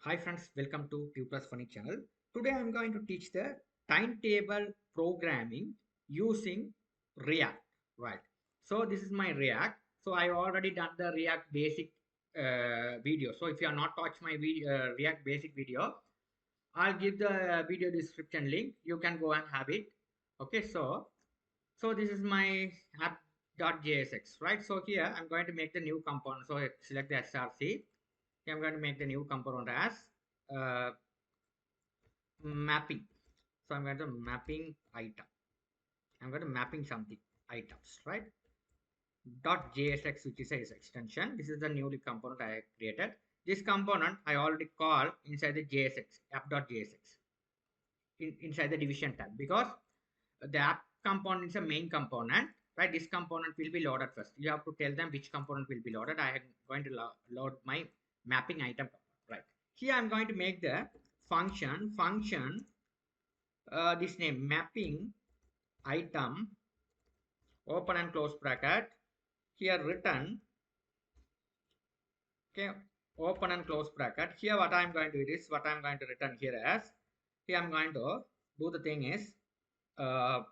Hi friends, welcome to Q Plus Funny channel. Today I am going to teach the timetable programming using React. Right. So this is my React. So I already done the React basic video. So if you are not watched my React basic video, I'll give the video description link. You can go and have it. Okay. So this is my app.jsx. Right. So here I'm going to make the new component. So select the src. I'm going to make the new component as uh, mapping. So I'm going to mapping item. I'm going to mapping something items, right? .jsx, which is a extension. This is the newly component I created. This component I already call inside the JSX app.jsx inside the division tab because the app component is a main component, right? This component will be loaded first. You have to tell them which component will be loaded. I am going to load my mapping item, right? Here I'm going to make the function this name mapping item open and close bracket, here return, okay, open and close bracket. Here what I'm going to do is what I'm going to return here as, here I'm going to do the thing is uh,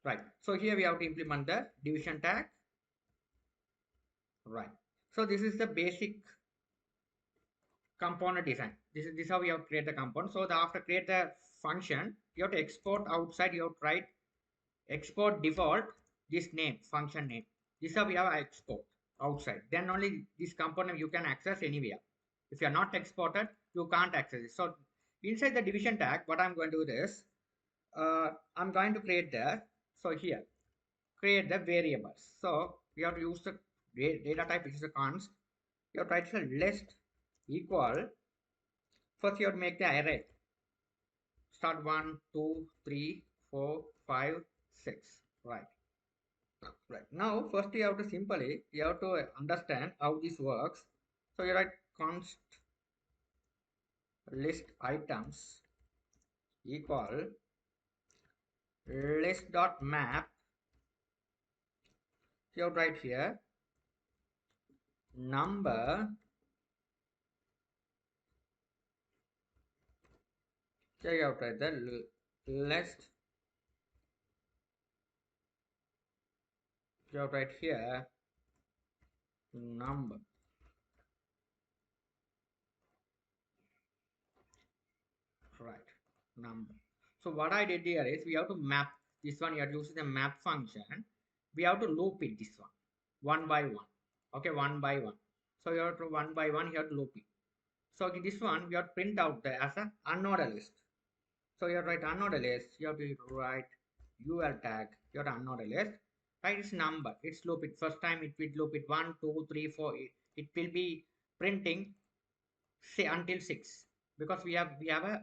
right. So here we have to implement the division tag, right? So this is the basic component design. This is how we have to create the component. So after create the function, you have to export outside. You have to write export default this name, function name. This is how we have export outside. Then only this component you can access anywhere. If you are not exported, you can't access it. So inside the division tag, what I'm going to do is I'm going to create the, so here create the variables. So we have to use the data type, which is a const. You have to write the list equal. First you have to make the array. Start 1, 2, 3, 4, 5, 6. Right. Right. Now, first you have to simply, you have to understand how this works. So you write const list items equal list dot map. You have to write here number. So you have to write the list. You have to write here number. Right. Number. So what I did here is we have to map this one. You are using the map function. We have to loop it this one by one. Okay, one by one. So you have to one by one. You have to loop it. So in this one, we have to print out the as a unordered list. So you have to write unordered list. You have to write UL tag. You have to unordered list. Write its number. It's loop it. First time it will loop it 1, 2, 3, 4. It will be printing say until 6 because we have a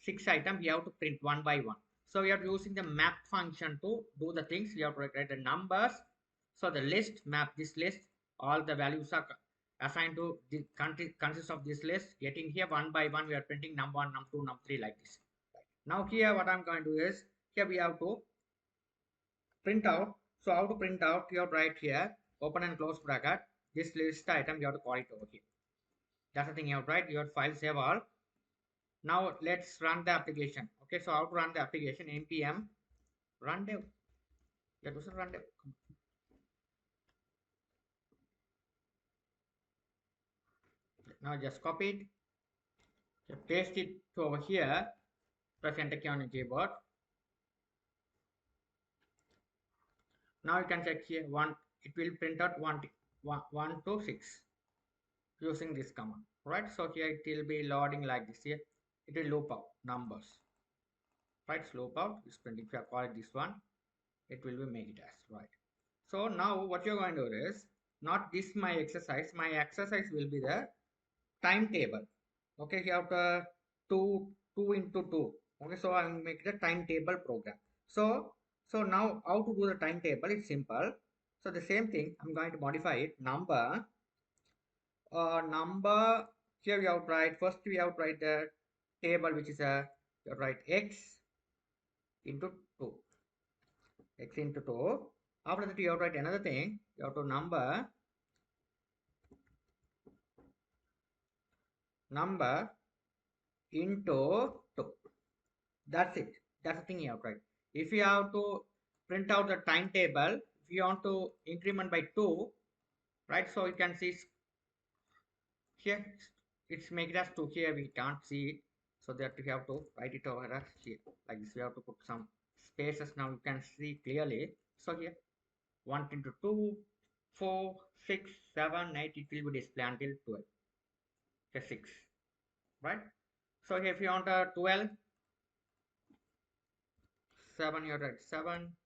6 item. We have to print one by one. So we are using the map function to do the things. We have to write the numbers. So the list map this list. All the values are assigned to the consists of this list. Getting here one by one, we are printing num1, num2, num3 like this. Now here what I'm going to do is here we have to print out. So how to print out? You have to write here open and close bracket. This list item you have to call it over here. That's the thing you have to write. Your file save all. Now let's run the application. Okay, so how to run the application? npm run dev. You have to run dev. Now just copy it. Just paste it to over here. Press enter key on the keyboard. Now you can check here one. It will print out 1 to 6 using this command. Right. So here it will be loading like this. Here it will loop out numbers. Right. Loop out is printing. If you call it this one, it will be make it as right. So now what you're going to do is not this my exercise. My exercise will be the timetable. Okay, you have to two into two. Okay, so I'll make the timetable program. So now how to do the timetable? It's simple. So the same thing, I'm going to modify it. Number here we have to write first we have to write the table which is a you have to write x into 2 x into 2. After that you have to write another thing. You have to number number into 2. That's it. That's the thing you have to write. If you have to print out the timetable, if you want to increment by 2, right? So you can see here it's make it as 2. Here we can't see it, so that we have to write it over as here like this. We have to put some spaces. Now you can see clearly. So here 1 into 2, 4, 6, 7, 8. It will be display until 12. Okay, 6, right? So here if you want a 12, 7, you write 7,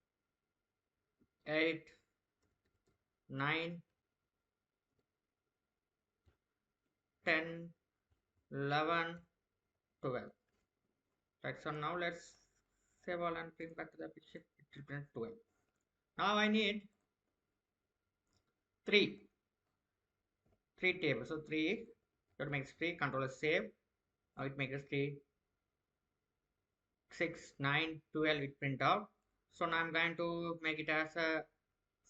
8, 9, 10, 11, 12. Right, so now let's save all and print back to the picture. It will print 12. Now I need 3 tables. So 3, that makes 3. Control save. Now it makes 3, 6, 9, 12. It print out. So now I'm going to make it as a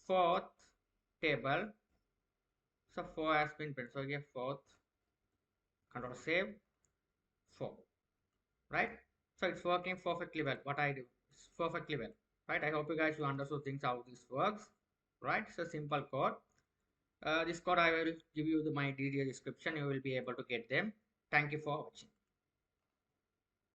4th table. So 4 has been printed. So here 4th. Control save. 4. Right? So it's working perfectly well. What I do, it's perfectly well. Right? I hope you guys will understand things how this works. Right? It's a simple code. This code I will give you my detailed description. You will be able to get them. Thank you for watching.